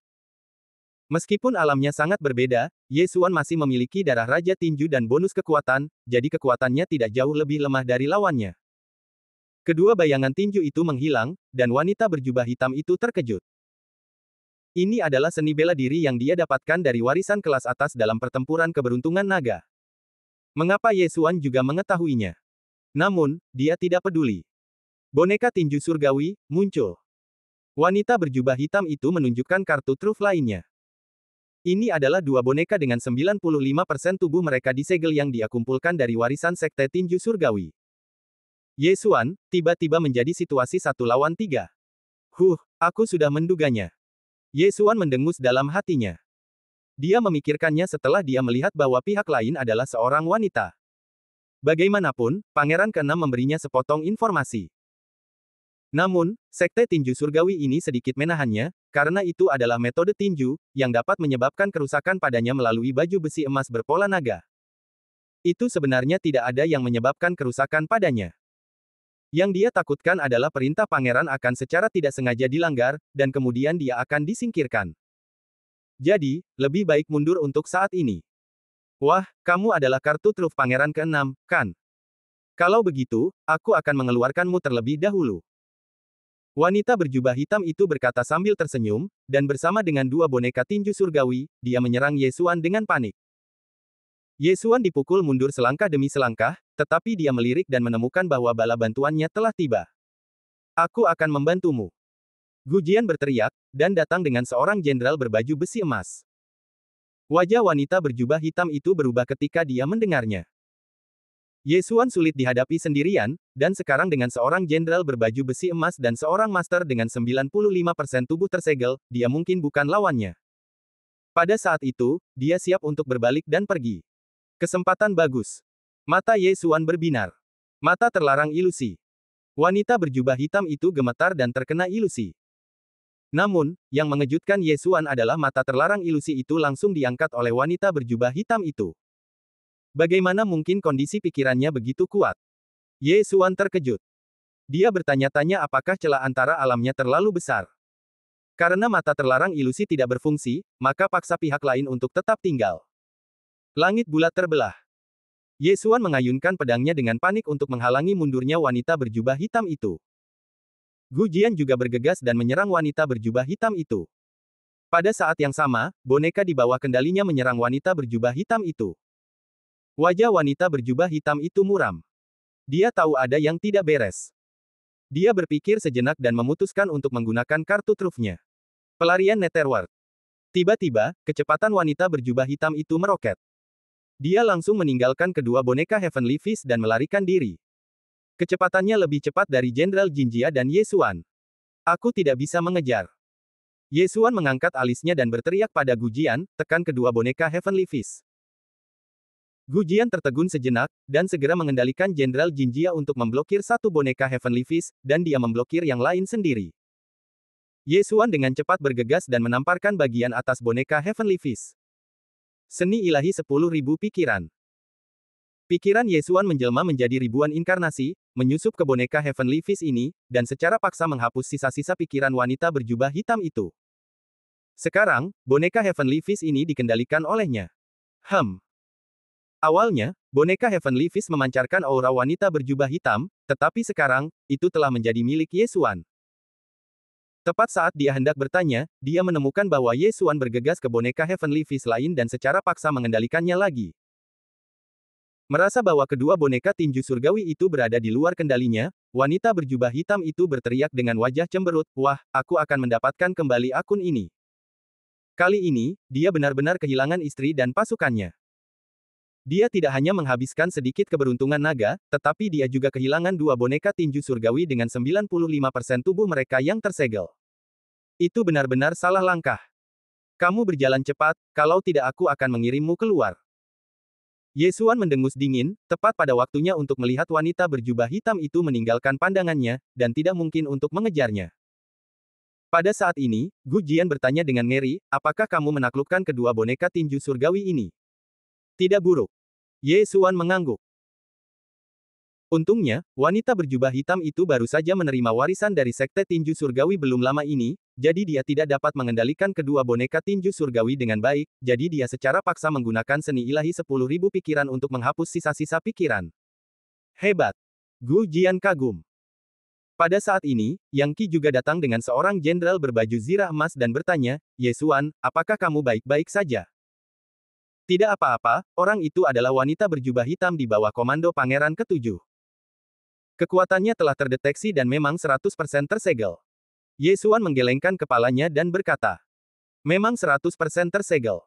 Meskipun alamnya sangat berbeda, Ye Xuan masih memiliki darah Raja Tinju dan bonus kekuatan, jadi kekuatannya tidak jauh lebih lemah dari lawannya. Kedua bayangan tinju itu menghilang, dan wanita berjubah hitam itu terkejut. Ini adalah seni bela diri yang dia dapatkan dari warisan kelas atas dalam pertempuran keberuntungan naga. Mengapa Ye Xuan juga mengetahuinya? Namun, dia tidak peduli. Boneka tinju surgawi muncul. Wanita berjubah hitam itu menunjukkan kartu truf lainnya. Ini adalah dua boneka dengan 95% tubuh mereka disegel yang dia kumpulkan dari warisan sekte tinju surgawi. Ye Xuan, tiba-tiba menjadi situasi 1 lawan 3. Aku sudah menduganya. Ye Xuan mendengus dalam hatinya. Dia memikirkannya setelah dia melihat bahwa pihak lain adalah seorang wanita. Bagaimanapun, Pangeran ke-6 memberinya sepotong informasi. Namun, sekte tinju surgawi ini sedikit menahannya, karena itu adalah metode tinju, yang dapat menyebabkan kerusakan padanya melalui baju besi emas berpola naga. Itu sebenarnya tidak ada yang menyebabkan kerusakan padanya. Yang dia takutkan adalah perintah pangeran akan secara tidak sengaja dilanggar, dan kemudian dia akan disingkirkan. Jadi, lebih baik mundur untuk saat ini. Wah, kamu adalah kartu truf pangeran ke-6, kan? Kalau begitu, aku akan mengeluarkanmu terlebih dahulu. Wanita berjubah hitam itu berkata sambil tersenyum, dan bersama dengan dua boneka tinju surgawi, dia menyerang Ye Xuan dengan panik. Ye Xuan dipukul mundur selangkah demi selangkah, tetapi dia melirik dan menemukan bahwa bala bantuannya telah tiba. Aku akan membantumu. Gu Jian berteriak, dan datang dengan seorang jenderal berbaju besi emas. Wajah wanita berjubah hitam itu berubah ketika dia mendengarnya. Ye Xuan sulit dihadapi sendirian, dan sekarang dengan seorang jenderal berbaju besi emas dan seorang master dengan 95% tubuh tersegel, dia mungkin bukan lawannya. Pada saat itu, dia siap untuk berbalik dan pergi. Kesempatan bagus. Mata Ye Xuan berbinar. Mata terlarang ilusi. Wanita berjubah hitam itu gemetar dan terkena ilusi. Namun, yang mengejutkan Ye Xuan adalah mata terlarang ilusi itu langsung diangkat oleh wanita berjubah hitam itu. Bagaimana mungkin kondisi pikirannya begitu kuat? Ye Xuan terkejut. Dia bertanya-tanya apakah celah antara alamnya terlalu besar. Karena mata terlarang ilusi tidak berfungsi, maka paksa pihak lain untuk tetap tinggal. Langit bulat terbelah. Ye Xuan mengayunkan pedangnya dengan panik untuk menghalangi mundurnya wanita berjubah hitam itu. Gu Jian juga bergegas dan menyerang wanita berjubah hitam itu. Pada saat yang sama, boneka di bawah kendalinya menyerang wanita berjubah hitam itu. Wajah wanita berjubah hitam itu muram. Dia tahu ada yang tidak beres. Dia berpikir sejenak dan memutuskan untuk menggunakan kartu trufnya. Pelarian Netherworld. Tiba-tiba, kecepatan wanita berjubah hitam itu meroket. Dia langsung meninggalkan kedua boneka Heavenly Fist dan melarikan diri. Kecepatannya lebih cepat dari Jenderal Jinjia dan Ye Xuan. Aku tidak bisa mengejar. Ye Xuan mengangkat alisnya dan berteriak pada Gu Jian, tekan kedua boneka Heavenly Fist. Gu Jian tertegun sejenak, dan segera mengendalikan Jenderal Jinjia untuk memblokir satu boneka Heavenly Fist, dan dia memblokir yang lain sendiri. Ye Xuan dengan cepat bergegas dan menamparkan bagian atas boneka Heavenly Fist. Seni ilahi 10.000 pikiran. Pikiran Ye Xuan menjelma menjadi ribuan inkarnasi, menyusup ke boneka Heavenly Fist ini, dan secara paksa menghapus sisa-sisa pikiran wanita berjubah hitam itu. Sekarang, boneka Heavenly Fist ini dikendalikan olehnya. Awalnya, boneka Heavenly Fist memancarkan aura wanita berjubah hitam, tetapi sekarang, itu telah menjadi milik Ye Xuan. Tepat saat dia hendak bertanya, dia menemukan bahwa Ye Xuan bergegas ke boneka Heavenly Fist lain dan secara paksa mengendalikannya lagi. Merasa bahwa kedua boneka tinju surgawi itu berada di luar kendalinya, wanita berjubah hitam itu berteriak dengan wajah cemberut, "Wah, aku akan mendapatkan kembali akun ini." Kali ini, dia benar-benar kehilangan istri dan pasukannya. Dia tidak hanya menghabiskan sedikit keberuntungan naga, tetapi dia juga kehilangan dua boneka tinju surgawi dengan 95% tubuh mereka yang tersegel. Itu benar-benar salah langkah. Kamu berjalan cepat, kalau tidak aku akan mengirimmu keluar. Ye Xuan mendengus dingin, tepat pada waktunya untuk melihat wanita berjubah hitam itu meninggalkan pandangannya, dan tidak mungkin untuk mengejarnya. Pada saat ini, Gu Jian bertanya dengan ngeri, apakah kamu menaklukkan kedua boneka tinju surgawi ini? Tidak buruk. Ye Xuan mengangguk. Untungnya, wanita berjubah hitam itu baru saja menerima warisan dari Sekte Tinju Surgawi belum lama ini, jadi dia tidak dapat mengendalikan kedua boneka tinju surgawi dengan baik, jadi dia secara paksa menggunakan seni ilahi 10.000 pikiran untuk menghapus sisa-sisa pikiran. Hebat. Gu Jian kagum. Pada saat ini, Yang Qi juga datang dengan seorang jenderal berbaju zirah emas dan bertanya, Ye Xuan, apakah kamu baik-baik saja? Tidak apa-apa, orang itu adalah wanita berjubah hitam di bawah komando Pangeran Ketujuh. Kekuatannya telah terdeteksi dan memang 100% tersegel. Ye Xuan menggelengkan kepalanya dan berkata, memang 100% tersegel.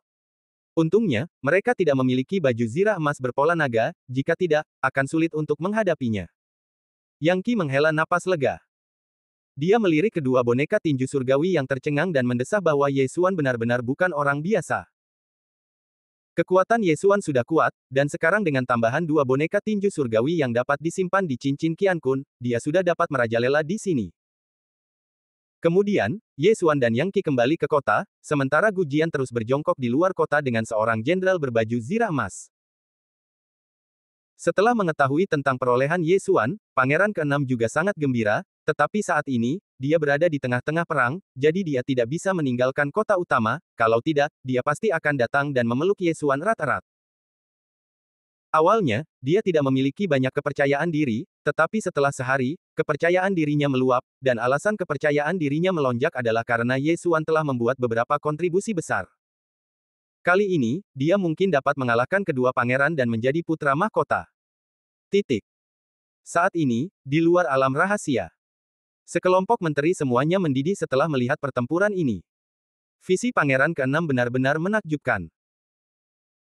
Untungnya, mereka tidak memiliki baju zirah emas berpola naga, jika tidak, akan sulit untuk menghadapinya. Yang Qi menghela napas lega. Dia melirik kedua boneka tinju surgawi yang tercengang dan mendesah bahwa Ye Xuan benar-benar bukan orang biasa. Kekuatan Ye Xuan sudah kuat, dan sekarang dengan tambahan dua boneka tinju surgawi yang dapat disimpan di cincin Qian Kun, dia sudah dapat merajalela di sini. Kemudian, Ye Xuan dan Yang Qi kembali ke kota, sementara Gu Jian terus berjongkok di luar kota dengan seorang jenderal berbaju zirah emas. Setelah mengetahui tentang perolehan Ye Xuan, Pangeran ke-6 juga sangat gembira, tetapi saat ini, dia berada di tengah-tengah perang, jadi dia tidak bisa meninggalkan kota utama, kalau tidak, dia pasti akan datang dan memeluk Ye Xuan erat-erat. Awalnya, dia tidak memiliki banyak kepercayaan diri, tetapi setelah sehari, kepercayaan dirinya meluap, dan alasan kepercayaan dirinya melonjak adalah karena Ye Xuan telah membuat beberapa kontribusi besar. Kali ini, dia mungkin dapat mengalahkan kedua pangeran dan menjadi putra mahkota. Titik. Saat ini, di luar alam rahasia. Sekelompok menteri semuanya mendidih setelah melihat pertempuran ini. Visi Pangeran ke-6 benar-benar menakjubkan.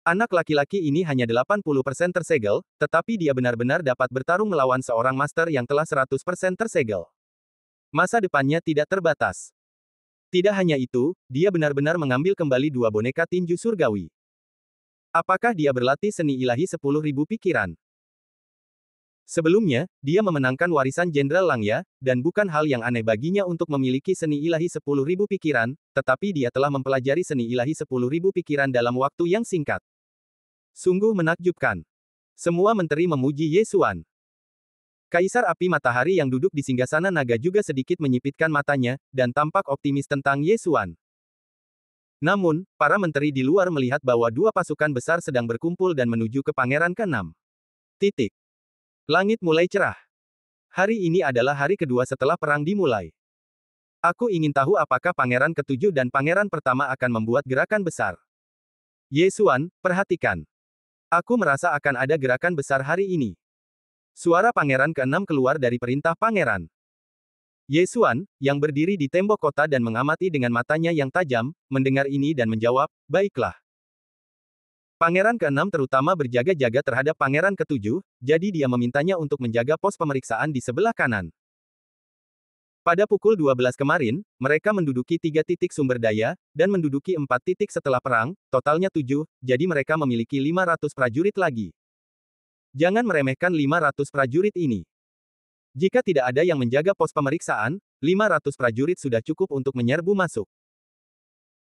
Anak laki-laki ini hanya 80% tersegel, tetapi dia benar-benar dapat bertarung melawan seorang master yang telah 100% tersegel. Masa depannya tidak terbatas. Tidak hanya itu, dia benar-benar mengambil kembali dua boneka tinju surgawi. Apakah dia berlatih seni ilahi 10.000 pikiran? Sebelumnya, dia memenangkan warisan Jenderal Langya, dan bukan hal yang aneh baginya untuk memiliki seni ilahi 10.000 pikiran, tetapi dia telah mempelajari seni ilahi 10.000 pikiran dalam waktu yang singkat. Sungguh menakjubkan. Semua menteri memuji Ye Xuan. Kaisar Api Matahari yang duduk di singgasana naga juga sedikit menyipitkan matanya, dan tampak optimis tentang Ye Xuan. Namun, para menteri di luar melihat bahwa dua pasukan besar sedang berkumpul dan menuju ke Pangeran ke-6. Titik. Langit mulai cerah. Hari ini adalah hari kedua setelah perang dimulai. Aku ingin tahu apakah Pangeran ke-7 dan Pangeran pertama akan membuat gerakan besar. Ye Xuan, perhatikan. Aku merasa akan ada gerakan besar hari ini. Suara Pangeran ke-6 keluar dari perintah Pangeran. Ye Xuan, yang berdiri di tembok kota dan mengamati dengan matanya yang tajam, mendengar ini dan menjawab, baiklah. Pangeran ke-6 terutama berjaga-jaga terhadap Pangeran ke-7, jadi dia memintanya untuk menjaga pos pemeriksaan di sebelah kanan. Pada pukul 12 kemarin, mereka menduduki 3 titik sumber daya, dan menduduki 4 titik setelah perang, totalnya 7, jadi mereka memiliki 500 prajurit lagi. Jangan meremehkan 500 prajurit ini. Jika tidak ada yang menjaga pos pemeriksaan, 500 prajurit sudah cukup untuk menyerbu masuk.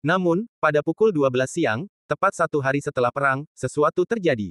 Namun, pada pukul 12 siang, tepat 1 hari setelah perang, sesuatu terjadi.